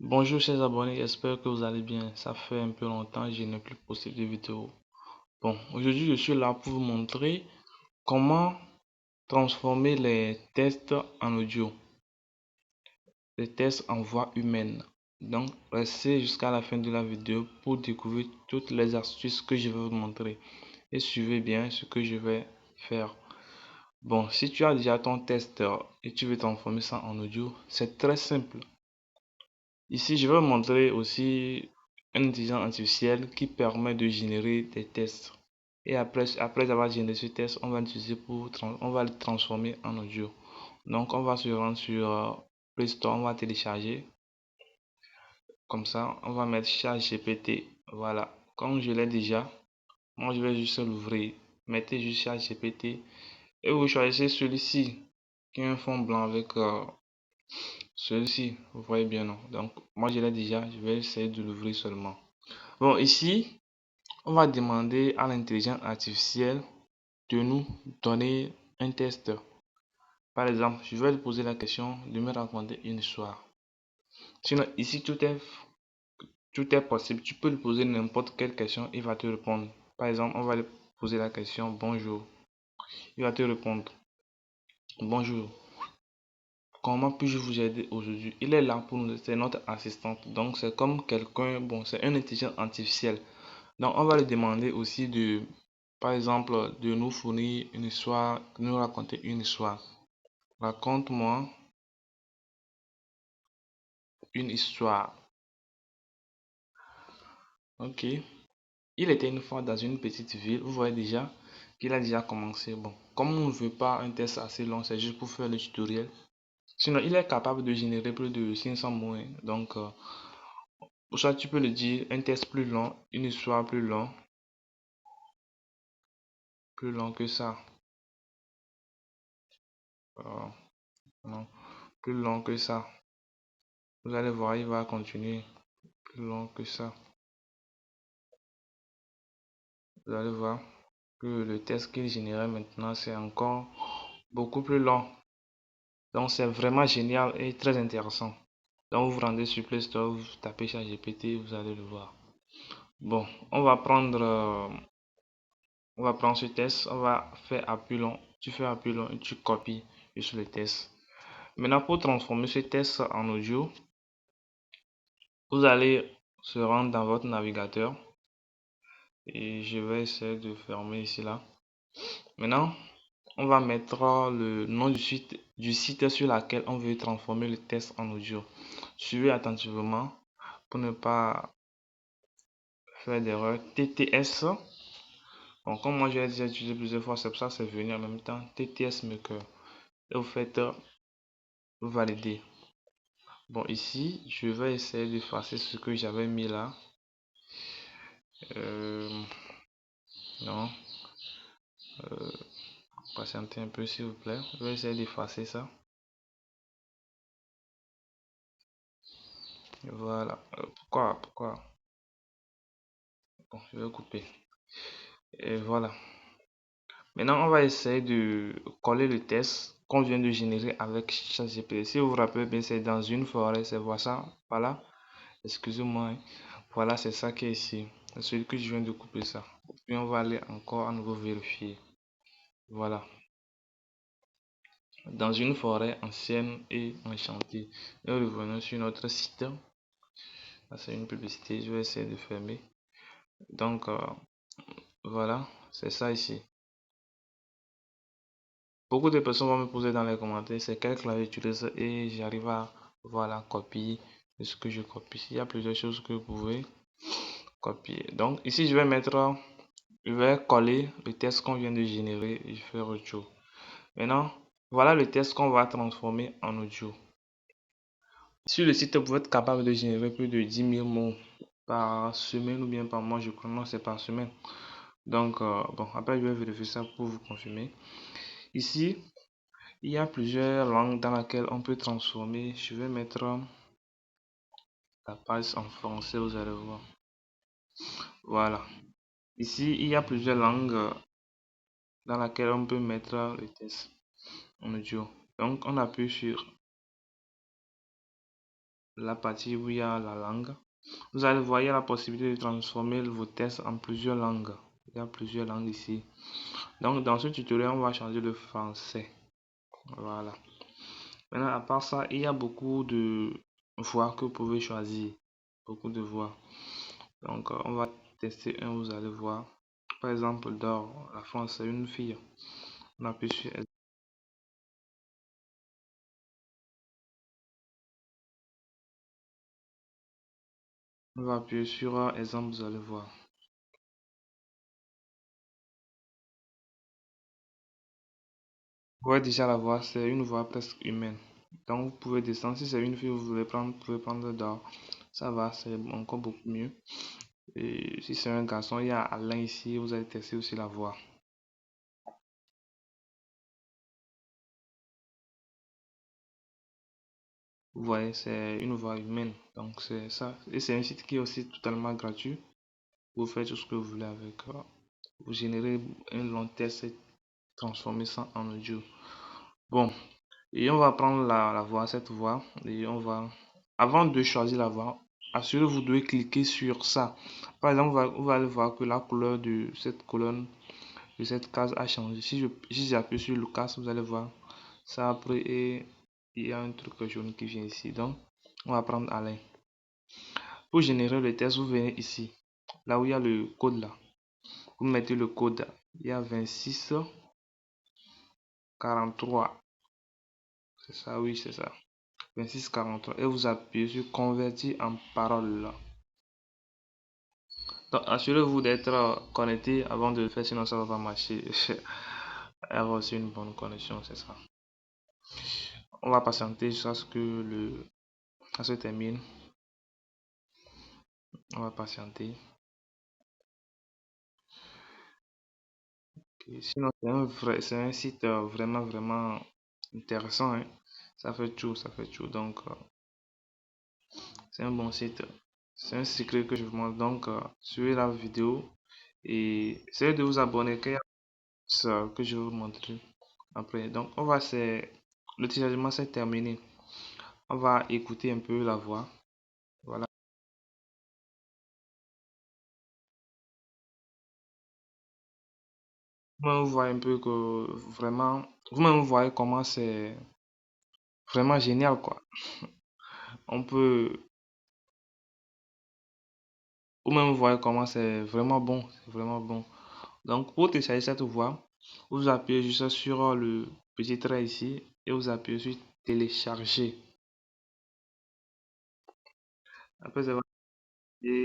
Bonjour chers abonnés, j'espère que vous allez bien. Ça fait un peu longtemps que je n'ai plus posté de vidéo. Bon, aujourd'hui je suis là pour vous montrer comment transformer les tests en audio, les tests en voix humaine. Donc restez jusqu'à la fin de la vidéo pour découvrir toutes les astuces que je vais vous montrer et suivez bien ce que je vais faire. Bon, si tu as déjà ton test et tu veux transformer ça en audio, c'est très simple. Ici, je vais vous montrer aussi une intelligence artificielle qui permet de générer des tests. Et après avoir généré ce test, on va l'utiliser on va le transformer en audio. Donc, on va se rendre sur Play Store, on va télécharger. Comme ça, on va mettre ChatGPT. Voilà. Comme je l'ai déjà, moi je vais juste l'ouvrir. Mettez juste ChatGPT et vous choisissez celui-ci qui est un fond blanc avec celui-ci, vous voyez bien, non? Donc, moi je l'ai déjà, je vais essayer de l'ouvrir seulement. Bon, ici, on va demander à l'intelligence artificielle de nous donner un test. Par exemple, je vais lui poser la question de me raconter une histoire. Sinon, ici, tout est possible. Tu peux lui poser n'importe quelle question, il va te répondre. Par exemple, on va lui poser la question bonjour. Il va te répondre bonjour. Comment puis-je vous aider aujourd'hui? Il est là pour nous, c'est notre assistante. Donc, c'est comme quelqu'un, bon, c'est une intelligence artificielle. Donc, on va lui demander aussi par exemple, de nous fournir une histoire, de nous raconter une histoire. Raconte-moi une histoire. Ok. Il était une fois dans une petite ville. Vous voyez déjà qu'il a déjà commencé. Bon, comme on ne veut pas un test assez long, c'est juste pour faire le tutoriel. Sinon, il est capable de générer plus de 500 mots, hein. Donc, pour ça, tu peux le dire, un test plus long, une histoire plus long que ça. Euh, non, plus long que ça. Vous allez voir, il va continuer plus long que ça. Vous allez voir que le test qu'il générait maintenant, c'est encore beaucoup plus long. Donc, c'est vraiment génial et très intéressant. Donc, vous vous rendez sur Play Store, vous tapez ChatGPT, vous allez le voir. Bon, on va prendre ce test, on va faire appui long. Tu fais appui long et tu copies sur le test. Maintenant, pour transformer ce test en audio, vous allez se rendre dans votre navigateur. Et je vais essayer de fermer ici là. Maintenant, on va mettre le nom du site sur lequel on veut transformer le test en audio. Suivez attentivement pour ne pas faire d'erreur. TTS. Bon, comme moi j'ai déjà utilisé plusieurs fois, c'est pour ça que c'est venu en même temps. TTS Maker. Et vous faites valider. Bon, ici, je vais essayer d'effacer ce que j'avais mis là. Non. Patientez un peu s'il vous plaît. Je vais essayer d'effacer ça. Voilà. Pourquoi? Bon, je vais couper. Et voilà. Maintenant, on va essayer de coller le test qu'on vient de générer avec ChatGPT. Si vous vous rappelez bien, c'est dans une forêt, c'est ça. Voilà. Excusez-moi, hein. Voilà, c'est ça qui est ici. C'est celui que je viens de couper ça. Puis on va aller encore à nouveau vérifier. Voilà. Dans une forêt ancienne et enchantée. Et revenons sur notre site. C'est une publicité. Je vais essayer de fermer. Donc, voilà, c'est ça ici. Beaucoup de personnes vont me poser dans les commentaires c'est quel clavier j'utilise et j'arrive à voilà copier ce que je copie. Il y a plusieurs choses que vous pouvez copier. Donc ici je vais coller le test qu'on vient de générer et je fais retour. Maintenant, voilà le test qu'on va transformer en audio. Sur le site, vous pouvez être capable de générer plus de 10 000 mots par semaine ou bien par mois. Je crois non, c'est par semaine. Donc, bon, après je vais vérifier ça pour vous confirmer. Ici, il y a plusieurs langues dans lesquelles on peut transformer. Je vais mettre la page en français, vous allez voir. Voilà. Ici, il y a plusieurs langues dans lesquelles on peut mettre le test en audio. Donc, on appuie sur la partie où il y a la langue. Vous allez voir, il y a la possibilité de transformer vos tests en plusieurs langues. Il y a plusieurs langues ici. Donc, dans ce tutoriel, on va changer le français. Voilà. Maintenant, à part ça, il y a beaucoup de voix que vous pouvez choisir. Beaucoup de voix. Donc, on va tester un, vous allez voir. Par exemple, dans la France, c'est une fille. On appuie sur elle. On va appuyer sur exemple, vous allez voir. Vous voyez déjà la voix, c'est une voix presque humaine. Donc, vous pouvez descendre. Si c'est une fille, vous voulez prendre, vous pouvez prendre d'or. Ça va, c'est encore beaucoup mieux. Et si c'est un garçon, il y a Alain ici. Vous allez tester aussi la voix. Vous voyez, c'est une voix humaine. Donc, c'est ça. Et c'est un site qui est aussi totalement gratuit. Vous faites tout ce que vous voulez avec. Vous générez un long test et transformez ça en audio. Bon, et on va prendre la voix, cette voix, et on va, avant de choisir la voix, assurez-vous de cliquer sur ça. Par exemple, vous allez voir que la couleur de cette colonne, de cette case a changé. Si j'appuie sur le casque, vous allez voir ça après et il y a un truc jaune qui vient ici. Donc, on va prendre Alain. Pour générer le test, vous venez ici, là où il y a le code là. Vous mettez le code, il y a 26 43. C'est ça, oui, c'est ça. 26 43 et vous appuyez sur convertir en parole. Donc, assurez-vous d'être connecté avant de le faire, sinon ça va pas marcher. Avoir aussi une bonne connexion, c'est ça. On va patienter jusqu'à ce que ça se termine. On va patienter. Okay. Sinon, c'est un site vraiment intéressant, hein. Ça fait tout, ça fait tout. Donc, c'est un bon site. C'est un secret que je vous montre. Donc, suivez la vidéo et essayez de vous abonner. Qu'il y a ça que je vais vous montrer après. Donc, le téléchargement c'est terminé. On va écouter un peu la voix. Voilà. Vous voyez un peu que vraiment, vous-même vous voyez comment c'est vraiment génial quoi. On peut, vous-même vous voyez comment c'est vraiment bon, c'est vraiment bon. Donc, pour télécharger cette voix, vous appuyez juste sur le petit trait ici et vous appuyez sur télécharger. Après,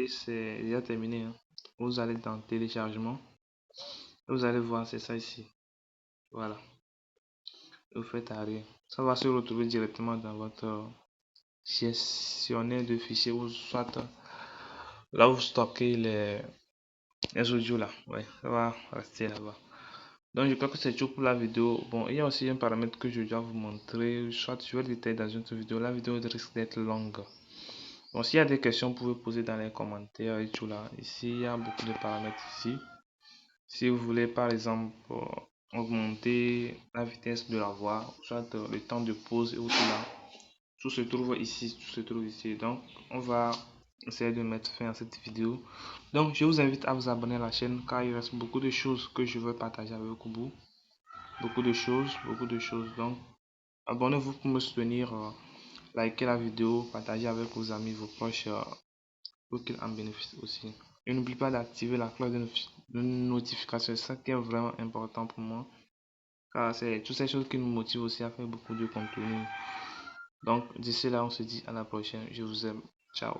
c'est déjà terminé, hein. Vous allez dans téléchargement. Vous allez voir, c'est ça ici. Voilà. Vous faites arrêt. Ça va se retrouver directement dans votre gestionnaire de fichiers ou soit là où vous stockez les audios là. Ouais, ça va rester là-bas. Donc je crois que c'est tout pour la vidéo. Bon, il y a aussi un paramètre que je dois vous montrer. Soit je vais le détailler dans une autre vidéo. La vidéo risque d'être longue. Bon, s'il y a des questions, vous pouvez poser dans les commentaires et tout là. Ici, il y a beaucoup de paramètres ici. Si vous voulez par exemple augmenter la vitesse de la voix, soit le temps de pause et tout là, tout se trouve ici, tout se trouve ici. Donc on va essayer de mettre fin à cette vidéo. Donc je vous invite à vous abonner à la chaîne car il reste beaucoup de choses que je veux partager avec vous. Beaucoup de choses, beaucoup de choses. Donc abonnez-vous pour me soutenir, likez la vidéo, partagez avec vos amis, vos proches pour qu'ils en bénéficient aussi. Et n'oubliez pas d'activer la cloche de notification, c'est ça qui est vraiment important pour moi. Car c'est toutes ces choses qui me motivent aussi à faire beaucoup de contenu. Donc d'ici là, on se dit à la prochaine. Je vous aime. Ciao.